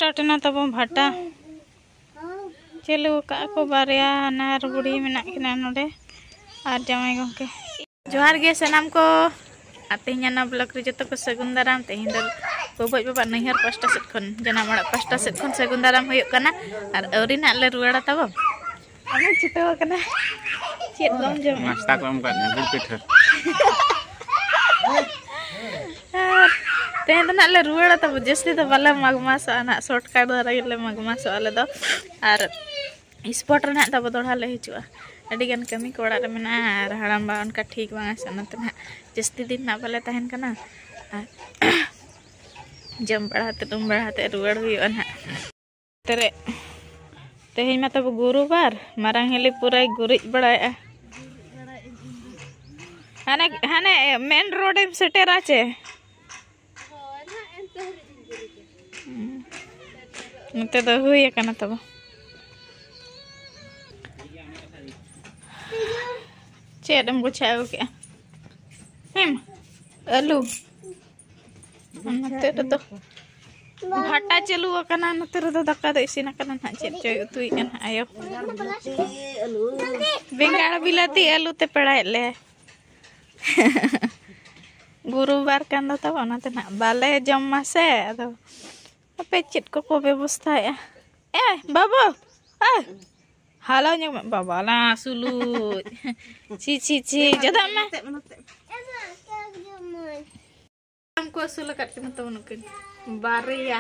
start ना तब भाटा चलू का को बारिया नार बुढ़ी मेना किना नोडे और जमाई गंके जोहार गे सनाम को तेहना ब्लॉक रे जतो को सगुन दाराम तेहन दर बबज बाबा नैहर पास्टा सेट खन जना मड़ा पास्टा सेट खन सगुन दाराम हुयो कना और औरी ना ले रुवाड़ा तब अने चितो कना चेत गम जम नाश्ता को हम करने गुड़ पिठा तेहन ना ले रुवाड़ा तब जस्ती तो बाला मगमास ना शॉर्टकट दारा ले मगमास वाले दो और स्पॉट रे ना तब दोड़ा ले हिजुआ अडिगन कमी को ओड़ा रे मेना और हड़ाम बा उनका ठीक बांगा सनत ना जस्ती दिन ना बाले तहन कना जम बढ़ाते तुम बढ़ाते रुवाड़ हुयो ना तेरे तेहन मा तब गुरुवार मारांग हेली पूरा गुरिज बड़ाया हाने हाने मेन रोड एम सेटेरा चे नते तो हुई कना तब चेदम गुछाओ के आलू नते तो भाटा चलू कना नते तो दक्का दो इसिन कना ना चेद चोय उतुई कना आयो बेंगाड़ बिलाती आलू ते पड़ाय ले गुरुवार कान दो तब ओनाते ना बाले जम मासे अदो पे चेद को व्यवस्था ए बाबू हालो ᱧᱮ बाबा ला सुलू ची ची ची जदा मा हमको सुलू कट के तो नुकिन बारिया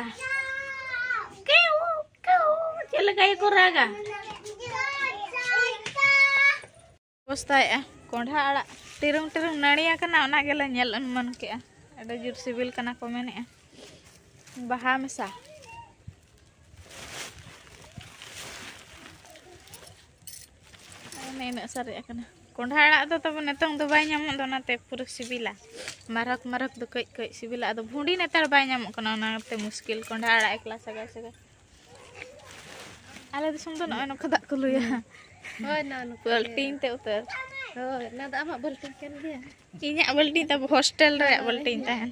केउ केउ चल गई को रागा व्यवस्था ए कोंढा आड़ा टिरुंग टिरुंग नड़िया कना ओना गेला नेल अनुमान के अडे जुर सिविल कना को मेने बाहा मेसा नेने सारे कना कोंढा आड़ा दो तब नेतंग दो बाय ᱧᱟᱢᱚᱜ दो नाते पूरा सिबिला मारक मारक दो कई कई सिबिला दो भुंडी नेतार बाय ᱧᱟᱢᱚᱜ कना नाते मुश्किल कोंढा आड़ा एकला सगा सगा आले दिसम दो नय नखदा को लुया होय ना बल्टीन ते उतर होय ना दा आमा बल्टीन केन दिया इᱧा बल्टीन तब हॉस्टल रे बल्टीन तहन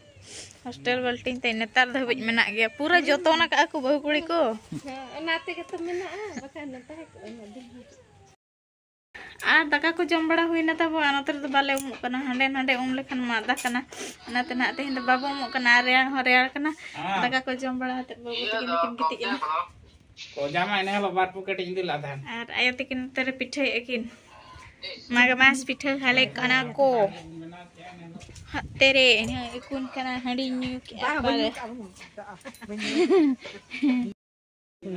हॉस्टल बल्टीन ते नेतार धबिज मेना गया पूरा जतोना का को बहु कुड़ी को नाते के तो मेना बका नता आर दाका को जम बड़ा हुई ना तब अनतर तो बाले उम कना हंडे हंडे उम लेखन मादा कना नाते ना तेहन तो बाबू उम कना रेया हरेया कना दाका को जम बड़ा ते बाबू तिकिन किति इन को जामा ने हलो बार पुकट इंदु लाधान आर आयो तिकिन तेरे पिठे एकिन मागा मास पिठे हाले कना को तेरे ने इकुन कना हंडी न्यू के बारे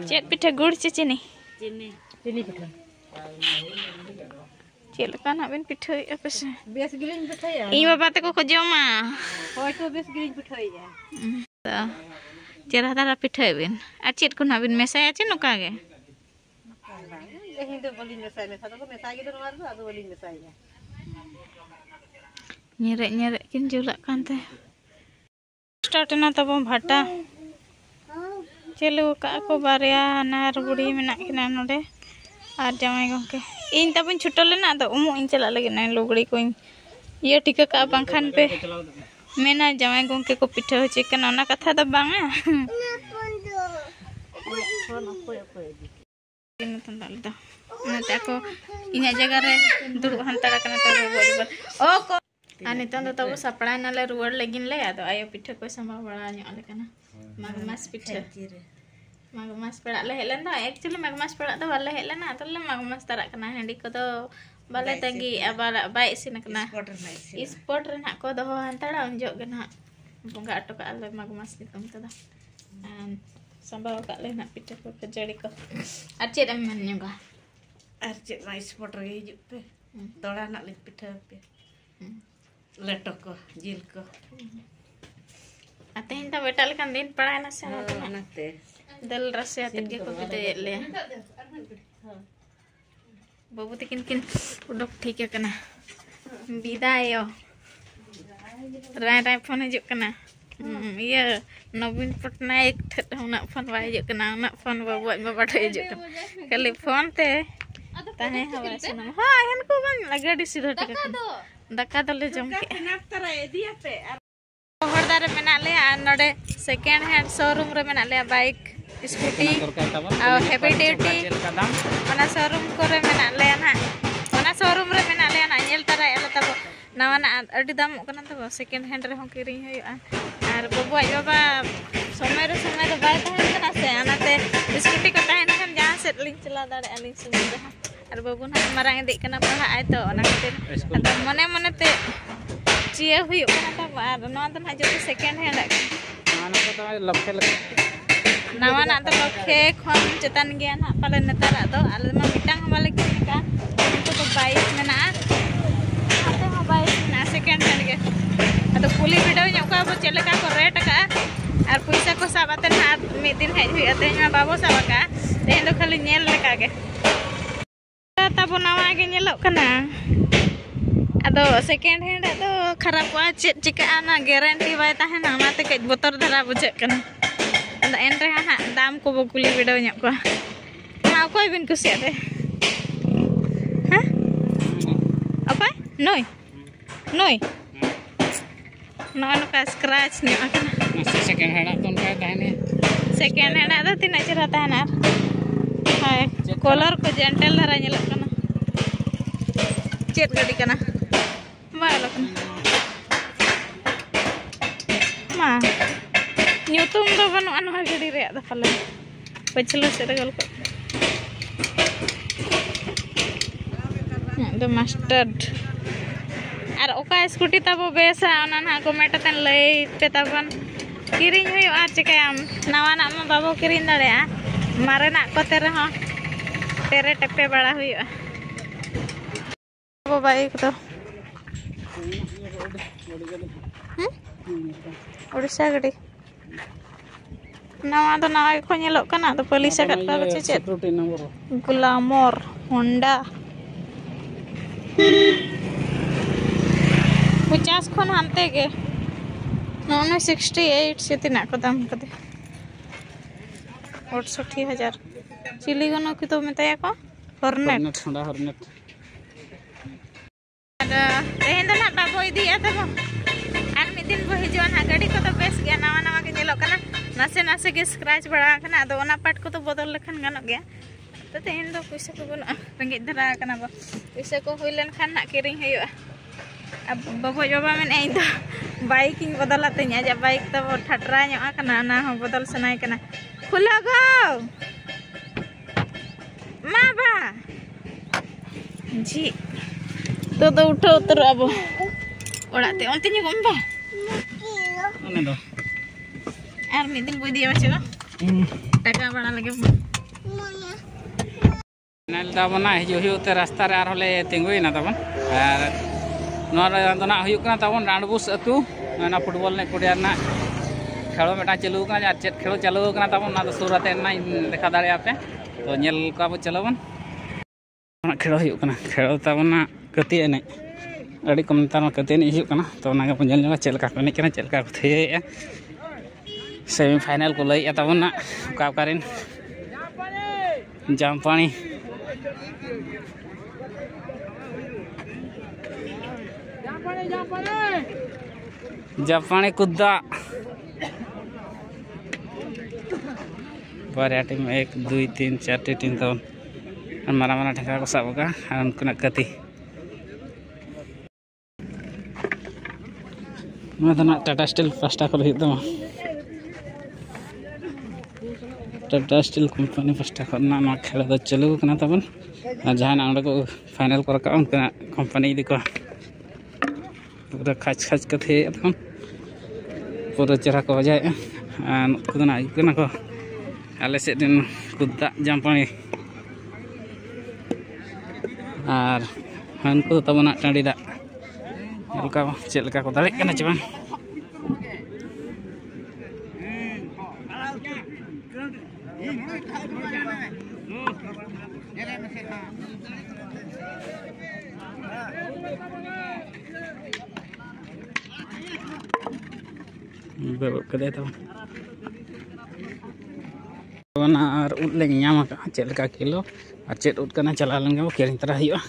चेत पिठे गुड़ चीनी चीनी पिठे चेलका ना बिन पिठे अपसे बेस गिलिन पिठे ई बाबा तको को जमा होय तो बेस गिलिन पिठे या चेरा तारा पिठे बिन आ चेत को ना बिन मेसाया चे नुका गे एही तो बोलिन मेसा तो मेसा गे तो मार दो Boolean मेसाया nyere nyere kin julak kante start na tab bhata chelu ka ko baria nar budi mena kina node ar jamai gongke इन तब छुटल ना तो उमु इन चला लगे ना लुगड़ी को ये टिका का पंखान पे मेना जमाई गंके को पिठा हो चिकन ओना कथा तो बांगा इन तंदल दा नते को इना जगह रे दुड़ हंतरा कना तो बोल ओ को आनी तंद तब सपड़ा ना ले रुवर लगिन ले तो आयो पिठा को संभा बड़ा न्यो ले कना मगमास पिठा मगमास पड़ा ले हेलन दा एक्चुअली मगमास पड़ा तो वाले हेलन तो ले मगमास तारा कना हंडी को तो बाले तंगी अबार बाय सिन कना स्पॉट रे ना को दो हंतड़ा उंजो गना बंगा अटो का ले मगमास नितम तो दा संभाव का ले ना पिठा को खजड़ी को आचे रम मन न्योगा आचे मा स्पॉट रे हिजु पे तोड़ा ना ले पिठा पे लेटो को जिल को आते हिंदा बेटा लेकिन दिन पड़ा ना से नाते दल रसे आते के को बिते ले बाबू तिकिन किन उडक ठीक है कना विदायो राय राय फोन हिजुक कना ये नवीन पटनायक ठना फोन वाय हिजुक कना ना फोन बाबू बाबा ठे हिजुक खाली फोन ते ताहे हवा सनम हां हन को बन गाड़ी सीधा ठीक है दका दले जम के नाप तरा एदिया पे हरदार मेना ले नडे सेकेंड हैंड शोरूम रे मेना ले बाइक स्कूटी दरकार ताबन हेवी ड्यूटी ओना शोरूम करे मेना लेया ना ओना शोरूम रे मेना लेया ना नेल तारा एला ताबो नवा ना अडी दाम कना ताबो सेकेंड हैंड रे हो किरिंग हुआ आर बबुआ बाबा समय रे बाय तहन कना से अनाते स्कूटी को तहन खान जहां से लिंक चला दाड़े अलिंग सुमी जहां आर बाबू ना मारांग दी कना पढ़ा आय तो ओना खातिर अद मने मने ते चिए हुई कना ताबो आर नवा तो ना जो सेकेंड हैंड माना को तो लखे नवा ना तो लखे खन चेतन गया ना पाले नेतारा दो आले मा मिटांग वाले किनका तो तो बाइक मेना आते हो बाइक ना सेकेंड हैंड के अद पुली वीडियो ᱧᱚᱜ ᱠᱚ ᱪᱮᱫ ᱞᱮᱠᱟ ᱠᱚ ᱨᱮᱴ ᱟᱠᱟ ᱟᱨ ᱯᱩᱭᱥᱟ ᱠᱚ ᱥᱟᱵ ᱟᱛᱮ ᱱᱟ ᱢᱤᱫ ᱫᱤᱱ ᱦᱮᱡ ᱦᱩᱭᱩᱜᱼᱟ ᱛᱮᱦᱮᱧ ᱢᱟ ᱵᱟᱵᱚ ᱥᱟᱵ ᱟᱠᱟ ᱛᱮᱦᱮᱧ ᱫᱚ ᱠᱷᱟᱹᱞᱤ ᱧᱮᱞ ᱞᱮᱠᱟ ᱜᱮ ᱛᱟᱵᱚ ᱱᱟᱣᱟ ᱜᱮ ᱧᱮᱞᱚᱜ ᱠᱟᱱᱟ ᱟᱫᱚ ᱥᱮᱠᱮন্ড ᱦᱮᱸᱰ ᱟᱫᱚ ᱠᱷᱟᱨᱟᱯᱚᱜᱼᱟ ᱪᱮᱫ ᱪᱤᱠᱟᱹᱜᱼᱟ ᱚᱱᱟ ᱜᱮᱨᱮᱱᱴᱤ ᱵᱟᱭ ᱛᱟᱦᱮᱱᱟ ᱚᱱᱟᱛᱮ ᱠᱟᱹᱡ ᱵᱚᱛᱚᱨ ᱫᱷᱟᱨᱟ ᱵᱩᱡᱷᱟᱹᱜ ᱠᱟᱱᱟ ᱟᱫᱚ ᱮᱱ ᱨᱮᱦᱚᱸ ᱦᱟᱸᱜ ᱫᱟᱢ ᱠᱚ ᱵᱚ ᱠᱩᱞᱤ ᱵᱤᱰᱟᱹᱣ ᱧᱚᱜ ᱠᱚᱣᱟ ᱢᱟ ᱚᱠᱚᱭ ᱵᱤᱱ ᱠᱩᱥᱤᱭᱟᱜ ᱛᱮ ᱦᱮᱸ ᱚᱠᱚᱭ ᱱᱩᱭ ᱱᱚᱜᱼᱚ ᱱᱚᱝᱠᱟ ᱥᱠᱨᱟᱪ ᱧᱚᱜ ᱟᱠᱟᱱᱟ सेकेंड हैंड तो उनका तहने सेकेंड हैंड आदो तीना चेहरा तहना हाय कलर को जेंटल धरा ñelok kana चेत गाड़ी kana बालो kana मा nyutum do banu anu gadi re ada pala pachlo sedagal ko the mustard ar oka scooty tabo besa ona na comment ten lay pe taban किरिंग हुआ चिकाम नवा ना मा बाबो किरिंग दाड़े मारे ना कोते रहो तेरे टप्पे बड़ा हुआ वो बाइक तो उड़ीसा गड़ी नवा तो नवा को ñelok kana तो पुलिस का को चेचेत ग्लैमर होंडा 50 खन हानते के 68 से तीना को दाम कदे 68,000 चिली गनो की तो मेताया को hornet Honda hornet ada tehin do na babo idiya tabo ar mid din bo hijuan ha gadi ko to bes gya nawa nawa ke nyelok kana nase ge scratch bada kana ado ona part ko to bodol lekhan ganok gya to tehin do puisa ko bana rengit dhara kana ba puisa ko huilen khan na kiring huyua अब बबो बाबा में आई तो biking बदल आते जा bike तो ठटरा ना हो बदल सनाई कना खुला गो मा बा जी तो उठो उतर अब ओड़ाते ओंते नि गम्बा ओने दो आर मिद दिन बुई दिया बचो टाका बड़ा लगे नाल दाबना हिजु हिउते रास्ता रे आर होले तिंगुइना तबन आर नोरा दना हुयुक कना तबन रांडबुस अतु ना फुटबॉल ने कुडिया ना खेलो मेटा चालू कना चेत खेलो चालू कना तबन ना तो सुराते ना देखा दाड़े आपे तो नेल का बो चलावन ना खेलो हुयुक कना खेलो तबन ना कति एने अड़ी कम तार कति एने हुयुक कना तो ना के नेल चेल का कने कना चेल का थे सेमी फाइनल को लई तबन ना का कारिन जामपानी जापानी कुद्दा बारे टीम 1 2 3 4 टीम तो मारा मारा ठेका को साबगा उनकना कति ना टाटा स्टील पास्टा को हित दमा टाटा स्टील कंपनी पास्टा को ना खेल दो चलू कना तबन जहां ना को फाइनल कर का उनकना कंपनी दी को पूरा खाच खाच कथे तखन पूरा चेहरा को बजाय कुदना इकना को आले से दिन कुद्दा जामपानी आर हन को तबना टांडी दा लका चेल लका को दाड़े कना चे बांग कदे तो और उद ले नाम चेद लका किलो और चेद उद कना चला लेंगे किरिंग तरा हुआ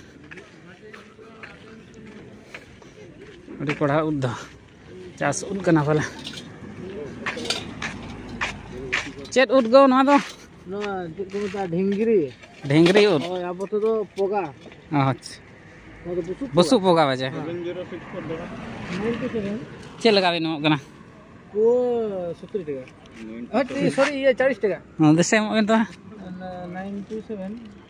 अड़ी कोड़ा उद चास उद कना भला चेत उद गो ना दो ढिंगरी ढेंगरी उद अब तो पोगा अच्छा बसु पोगा बजे चे लगा बिन गना वो 70 टका सॉरी ये 40 टका हां दसे मो तो 927